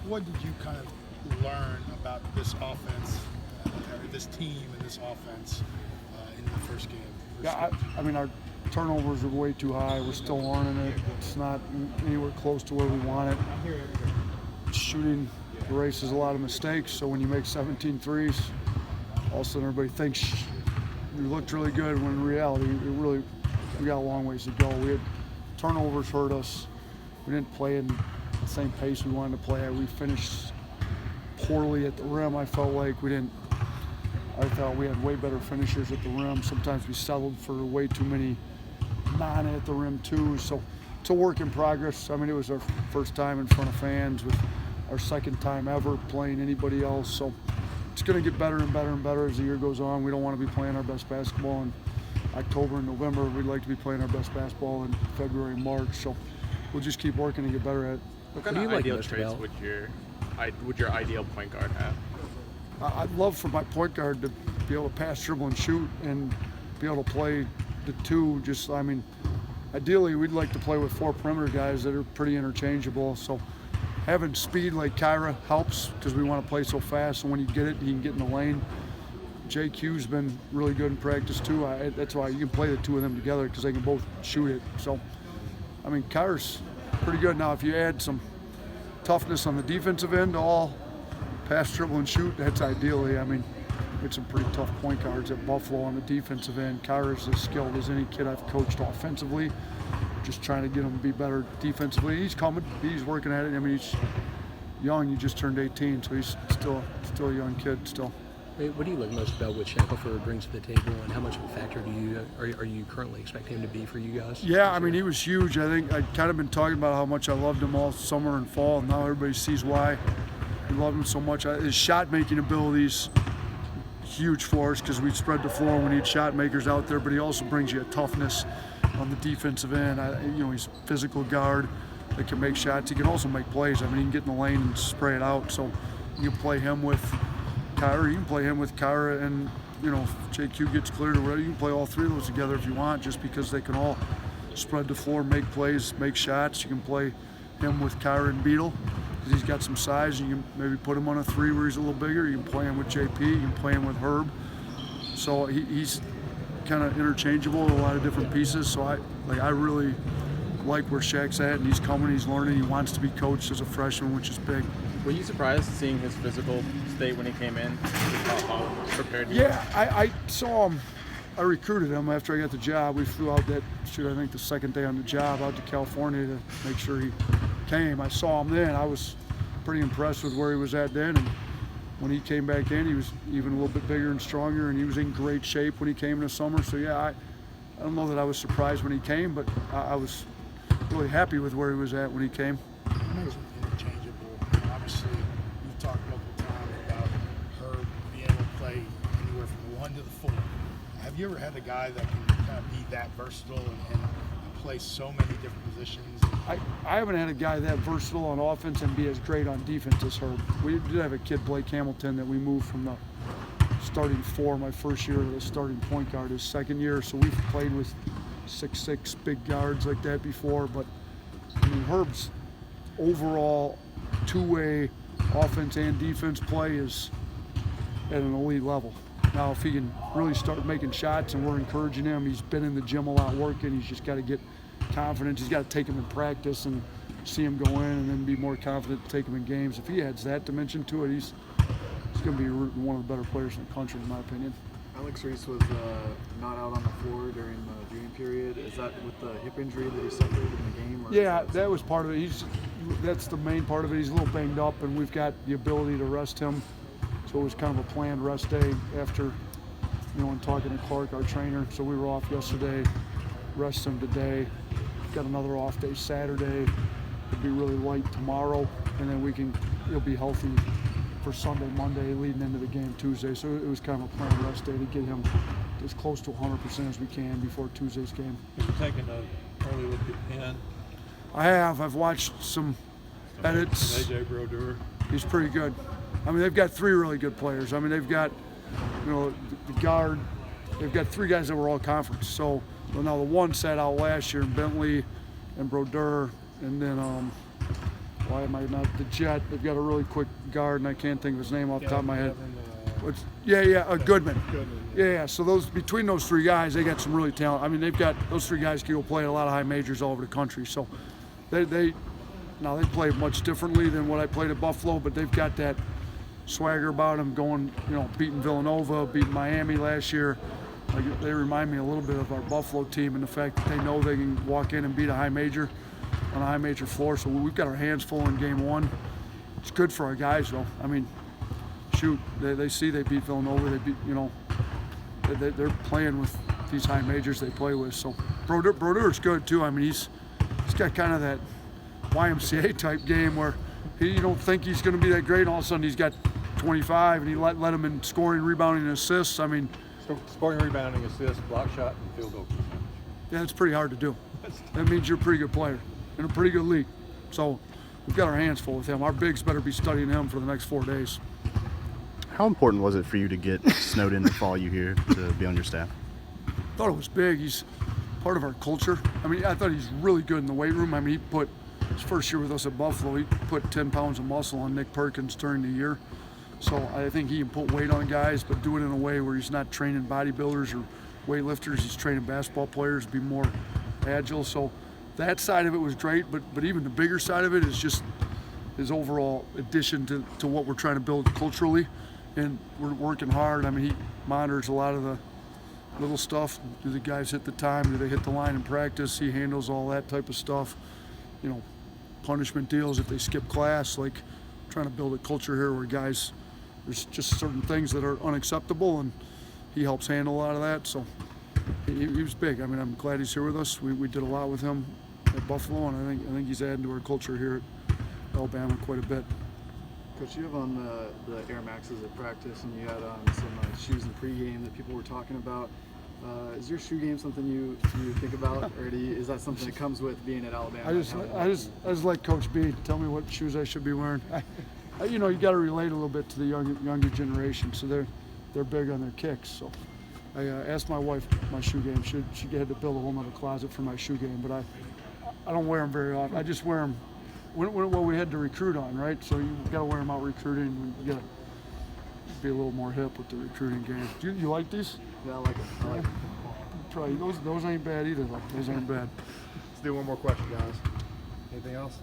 what did you kind of learn about this offense, or this team and this offense in the first game? Yeah, I mean, our turnovers are way too high. We're still learning it. It's not anywhere close to where we want it. Shooting erases a lot of mistakes, so when you make 17 threes, all of a sudden everybody thinks you looked really good, when in reality, we got a long ways to go. We had turnovers hurt us. We didn't play in the same pace we wanted to play at. We finished poorly at the rim. I thought we had way better finishers at the rim. Sometimes we settled for way too many at the rim too. So it's a work in progress. I mean, it was our first time in front of fans, with our second time ever playing anybody else. So it's going to get better and better and better as the year goes on. We don't want to be playing our best basketball in October and November. We'd like to be playing our best basketball in February and March. So we'll just keep working to get better at it. What kind of ideal traits would your ideal point guard have? I'd love for my point guard to be able to pass, dribble, and shoot, and be able to play the two. Ideally, we'd like to play with 4 perimeter guys that are pretty interchangeable. So having speed like Kyra helps, because we want to play so fast, and when you get it, you can get in the lane. JQ's been really good in practice too. That's why you can play the two of them together, because they can both shoot it. So, I mean, Kyra's pretty good. Now, if you add some toughness on the defensive end, all pass, dribble, and shoot, that's ideally. I mean, it's some pretty tough point guards at Buffalo on the defensive end. Kyra's as skilled as any kid I've coached offensively. Just trying to get him to be better defensively. He's coming. He's working at it. I mean, he's young. He just turned 18, so he's still a young kid still. What do you like most about what Shackelford brings to the table, and how much of a factor are you currently expecting him to be for you guys? Yeah, I mean, he was huge. I think I'd kind of been talking about how much I loved him all summer and fall, and now everybody sees why we love him so much. His shot-making abilities, huge for us, because we'd spread the floor. We need shot makers out there, but he also brings you a toughness on the defensive end. He's a physical guard that can make shots. He can also make plays. I mean, he can get in the lane and spray it out. So you can play him with Kyra. You can play him with Kyra, and if JQ gets cleared or whatever, you can play all 3 of those together if you want, just because they can all spread the floor, make plays, make shots. You can play him with Kyra and Beetle, because he's got some size. You can maybe put him on a 3 where he's a little bigger. You can play him with JP. You can play him with Herb. So he's kind of interchangeable with a lot of different pieces. So I really like where Shaq's at, and he's coming, he's learning, he wants to be coached as a freshman, which is big. Were you surprised seeing his physical state when he came in? How prepared he was? Yeah, I saw him. I recruited him after I got the job. We flew out I think the second day on the job, out to California to make sure he came. I saw him then. I was pretty impressed with where he was at then, and when he came back in, he was even a little bit bigger and stronger, and he was in great shape when he came in the summer. So yeah, I don't know that I was surprised when he came, but I was really happy with where he was at when he came. You mentioned interchangeable. Obviously, you've talked multiple times about her being able to play anywhere from 1 to the 4. Have you ever had a guy that can kind of be that versatile and play so many different positions? I haven't had a guy that versatile on offense and be as great on defense as Herb. We did have a kid, Blake Hamilton, that we moved from the starting 4 my first year to the starting point guard his second year. So we've played with 6'6" big guards like that before. But I mean, Herb's overall two-way offense and defense play is at an elite level. Now, if he can really start making shots, and we're encouraging him, he's been in the gym a lot working. He's just got to get confidence. He's got to take him in practice and see him go in, and then be more confident to take him in games. If he adds that dimension to it, he's going to be one of the better players in the country, in my opinion. Alex Reese was not out on the floor during the junior period. Is that with the hip injury that he suffered in the game? Or yeah, that was part of it. That's the main part of it. He's a little banged up, and we've got the ability to rest him. So it was kind of a planned rest day after, and talking to Clark, our trainer. So we were off yesterday, rest him today. Got another off day Saturday. It'll be really light tomorrow, and then he'll be healthy for Sunday, Monday, leading into the game Tuesday. So it was kind of a planned rest day to get him as close to 100% as we can before Tuesday's game. Have you taken an early look at Penn? I have. I've watched some edits. AJ Brodeur. He's pretty good. I mean, they've got 3 really good players. I mean, they've got, the guard. They've got 3 guys that were all conference. So now the one sat out last year, Bentley and Brodeur, and then why am I not the Jet? They've got a really quick guard, and I can't think of his name off the top of my head. Goodman. Yeah. So between those three guys, they got some really talent. I mean, those three guys can go play at a lot of high majors all over the country. So they play much differently than what I played at Buffalo, but they've got that swagger about them, going, beating Villanova, beating Miami last year. Like, they remind me a little bit of our Buffalo team in the fact that they know they can walk in and beat a high major on a high major floor. So we've got our hands full in game one. It's good for our guys, though. I mean, shoot, they see they beat Villanova. They beat, they're playing with these high majors they play with. So Brodeur's good too. I mean, he's got kind of that YMCA type game where you don't think he's going to be that great, and all of a sudden he's got 25, and he let him in scoring, rebounding, and assists. I mean, Scoring, rebounding, assist, block shot, and field goal percentage. yeah, it's pretty hard to do. That means you're a pretty good player in a pretty good league. So we've got our hands full with him. Our bigs better be studying him for the next 4 days. How important was it for you to get snowed in to follow you here to be on your staff? I thought it was big. He's part of our culture. I mean, I thought he's really good in the weight room. I mean, his first year with us at Buffalo, he put 10 pounds of muscle on Nick Perkins during the year. So I think he can put weight on guys, but do it in a way where he's not training bodybuilders or weightlifters. He's training basketball players to be more agile. So that side of it was great, but even the bigger side of it is just his overall addition to what we're trying to build culturally. And we're working hard. I mean, he monitors a lot of the little stuff. Do the guys hit the time? Do they hit the line in practice? He handles all that type of stuff. Punishment deals if they skip class. Like, trying to build a culture here where guys, there's just certain things that are unacceptable, and he helps handle a lot of that. So he was big. I mean, I'm glad he's here with us. We did a lot with him at Buffalo, and I think he's adding to our culture here at Alabama quite a bit. Coach, you have on the Air Maxes at practice, and you had on some shoes in pregame that people were talking about. Is your shoe game something you think about, or is that something that comes with being at Alabama? I just like Coach B. Tell me what shoes I should be wearing. You got to relate a little bit to the younger generation, so they're big on their kicks. So I asked my wife my shoe game. She had to build a whole nother closet for my shoe game, but I don't wear them very often. I just wear them when we had to recruit on, right? So you got to wear them out recruiting. You got to be a little more hip with the recruiting game. Do you like these? Yeah, I like them. Try those ain't bad either. Those ain't bad. Let's do one more question, guys. Anything else?